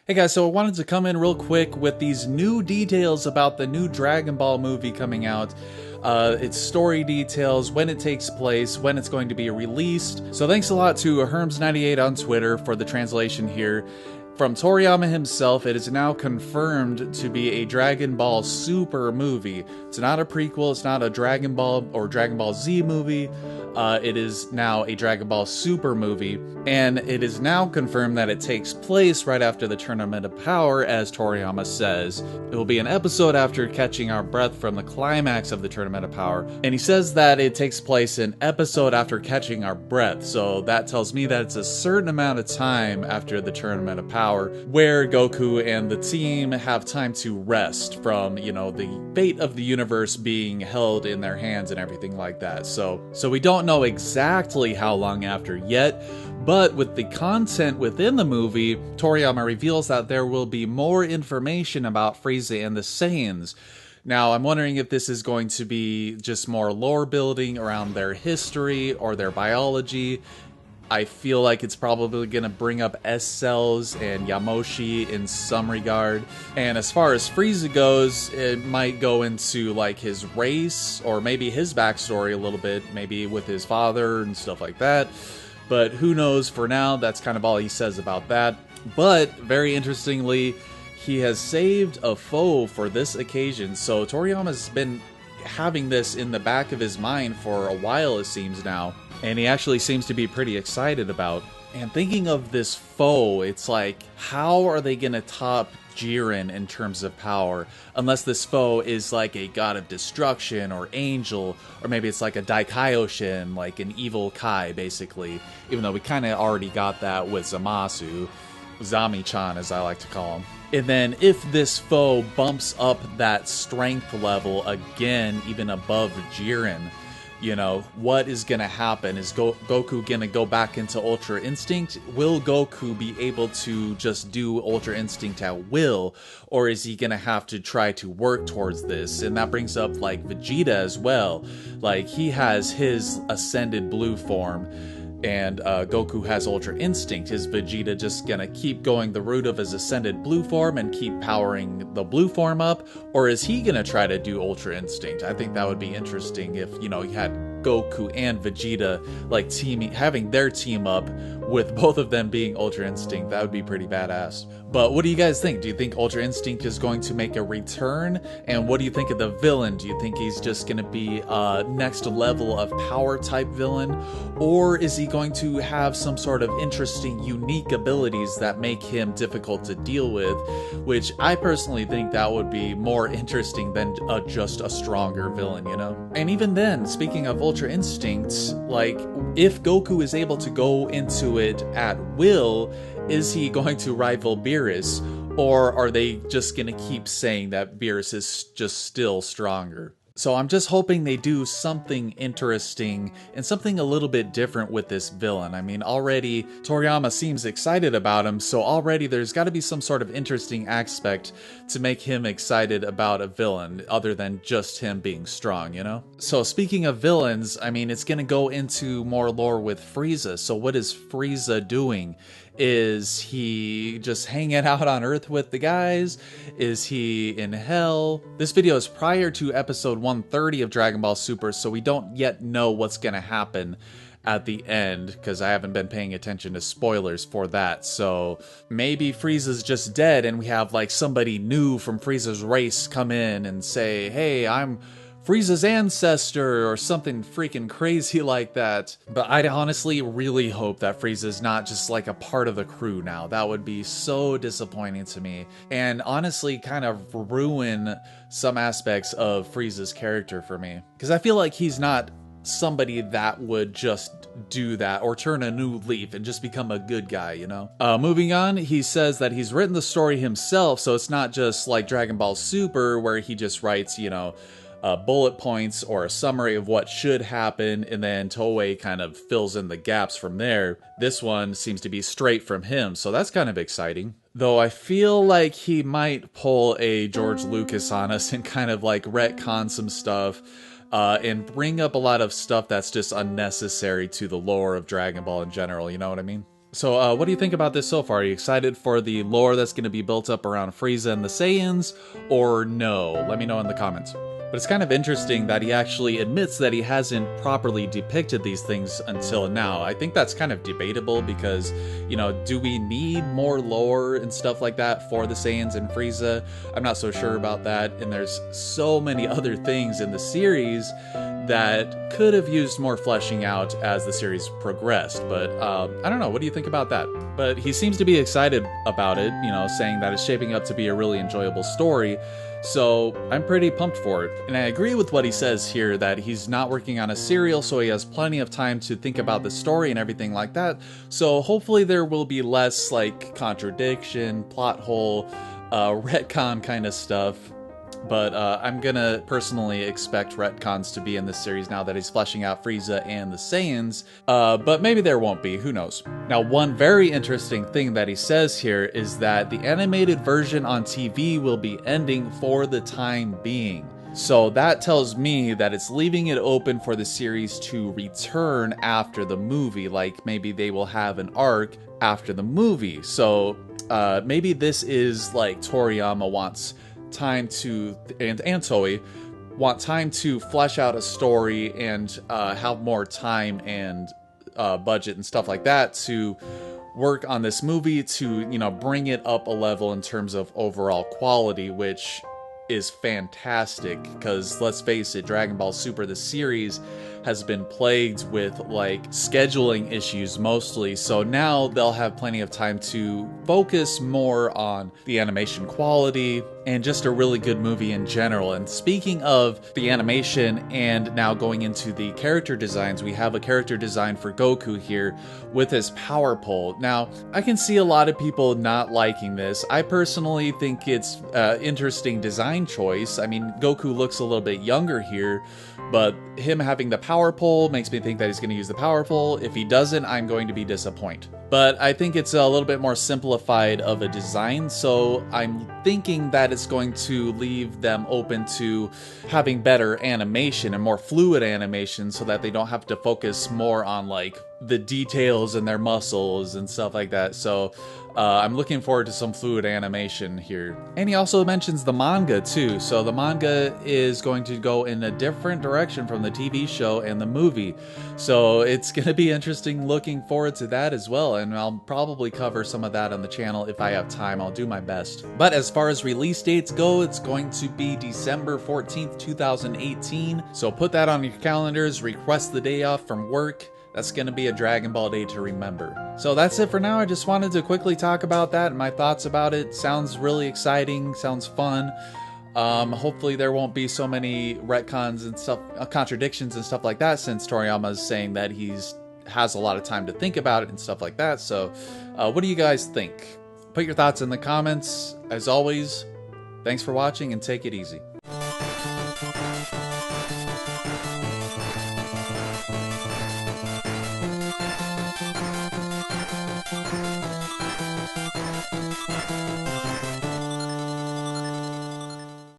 Hey guys, so I wanted to come in real quick with these new details about the new Dragon Ball movie coming out. Its story details, when it takes place, when it's going to be released. So thanks a lot to Herms98 on Twitter for the translation here. From Toriyama himself, it is now confirmed to be a Dragon Ball Super movie. It's not a prequel, it's not a Dragon Ball or Dragon Ball Z movie. It is now a Dragon Ball Super movie, and it is now confirmed that it takes place right after the Tournament of Power, as Toriyama says. It will be an episode after catching our breath from the climax of the Tournament of Power, and he says that it takes place an episode after catching our breath, so that tells me that it's a certain amount of time after the Tournament of Power, where Goku and the team have time to rest from, the fate of the universe being held in their hands and everything like that. So we don't know exactly how long after yet, but with the content within the movie, Toriyama reveals that there will be more information about Frieza and the Saiyans. Now, I'm wondering if this is going to be just more lore building around their history or their biology. I feel like it's probably going to bring up S cells and Yamoshi in some regard. And as far as Frieza goes, it might go into like his race or maybe his backstory a little bit, maybe with his father and stuff like that. But who knows for now, that's kind of all he says about that. But very interestingly, he has saved a foe for this occasion. So Toriyama's been having this in the back of his mind for a while, it seems now. And he actually seems to be pretty excited about. And thinking of this foe, it's like, how are they going to top Jiren in terms of power? Unless this foe is like a god of destruction or angel, or maybe it's like a Daikaioshin, like an evil Kai, basically. Even though we kind of already got that with Zamasu, Zami-chan as I like to call him. And then if this foe bumps up that strength level again, even above Jiren, what is going to happen? Is Goku going to go back into Ultra Instinct? Will Goku be able to just do Ultra Instinct at will? Or is he going to have to try to work towards this? And that brings up, like, Vegeta as well. Like, he has his ascended blue form, and Goku has Ultra Instinct. Is Vegeta just gonna keep going the route of his ascended blue form and keep powering the blue form up? Or is he gonna try to do Ultra Instinct? I think that would be interesting if, you had Goku and Vegeta like having their team up with both of them being Ultra Instinct. That would be pretty badass. But what do you guys think? Do you think Ultra Instinct is going to make a return? And what do you think of the villain? Do you think he's just going to be a next level of power type villain? Or is he going to have some sort of interesting, unique abilities that make him difficult to deal with? Which I personally think that would be more interesting than just a stronger villain, And even then, speaking of Ultra Instinct, like, if Goku is able to go into it at will, is he going to rival Beerus? Or are they just going to keep saying that Beerus is just still stronger? So I'm just hoping they do something interesting and something a little bit different with this villain. I mean, already Toriyama seems excited about him, so already there's got to be some sort of interesting aspect to make him excited about a villain other than just him being strong, So speaking of villains, I mean, it's going to go into more lore with Frieza. So what is Frieza doing? Is he just hanging out on Earth with the guys? Is he in hell? This video is prior to episode 130 of Dragon Ball Super, so we don't yet know what's going to happen at the end, because I haven't been paying attention to spoilers for that. So maybe Frieza's just dead and we have like somebody new from Frieza's race come in and say, hey, I'm Frieza's ancestor, or something freaking crazy like that. But I honestly really hope that Frieza's not just like a part of the crew now. That would be so disappointing to me, and honestly kind of ruin some aspects of Frieza's character for me. Because I feel like he's not somebody that would just do that or turn a new leaf and just become a good guy, Moving on, he says that he's written the story himself, so it's not just like Dragon Ball Super where he just writes, bullet points or a summary of what should happen, and then Toei kind of fills in the gaps from there. This one seems to be straight from him, so that's kind of exciting. Though I feel like he might pull a George Lucas on us and kind of like retcon some stuff, and bring up a lot of stuff that's just unnecessary to the lore of Dragon Ball in general, you know what I mean? So, what do you think about this so far? Are you excited for the lore that's going to be built up around Frieza and the Saiyans, or no? Let me know in the comments. But it's kind of interesting that he actually admits that he hasn't properly depicted these things until now. I think that's kind of debatable because, you know, do we need more lore and stuff like that for the Saiyans and Frieza? I'm not so sure about that, and there's so many other things in the series that could have used more fleshing out as the series progressed, but I don't know, what do you think about that? But he seems to be excited about it, you know, saying that it's shaping up to be a really enjoyable story, so I'm pretty pumped for it. And I agree with what he says here, that he's not working on a serial, so he has plenty of time to think about the story and everything like that, so hopefully there will be less, like, contradiction, plot hole, retcon kind of stuff. But I'm gonna personally expect retcons to be in this series now that he's fleshing out Frieza and the Saiyans, but maybe there won't be, who knows. Now, one very interesting thing that he says here is that the animated version on TV will be ending for the time being. So that tells me that it's leaving it open for the series to return after the movie, like maybe they will have an arc after the movie. So maybe this is like Toriyama wants time to, and Toei want time to flesh out a story and have more time and budget and stuff like that to work on this movie to, you know, bring it up a level in terms of overall quality, which is fantastic because let's face it, Dragon Ball Super, the series, has been plagued with like scheduling issues mostly, so now they'll have plenty of time to focus more on the animation quality and just a really good movie in general. And speaking of the animation and now going into the character designs, we have a character design for Goku here with his power pole. Now, I can see a lot of people not liking this. I personally think it's an interesting design choice. I mean, Goku looks a little bit younger here, but him having the power pole makes me think that he's going to use the power pole. If he doesn't, I'm going to be disappointed. But I think it's a little bit more simplified of a design, so I'm thinking that it's going to leave them open to having better animation and more fluid animation so that they don't have to focus more on like the details in their muscles and stuff like that. So I'm looking forward to some fluid animation here. And he also mentions the manga too. So the manga is going to go in a different direction from the TV show and the movie. So it's going to be interesting, looking forward to that as well. And I'll probably cover some of that on the channel if I have time. I'll do my best. But as far as release dates go, it's going to be December 14th, 2018. So put that on your calendars, request the day off from work. That's going to be a Dragon Ball day to remember. So that's it for now. I just wanted to quickly talk about that and my thoughts about it. Sounds really exciting, sounds fun. Hopefully there won't be so many retcons and stuff, contradictions and stuff like that, since Toriyama is saying that has a lot of time to think about it and stuff like that. So what do you guys think? Put your thoughts in the comments. As always, thanks for watching and take it easy.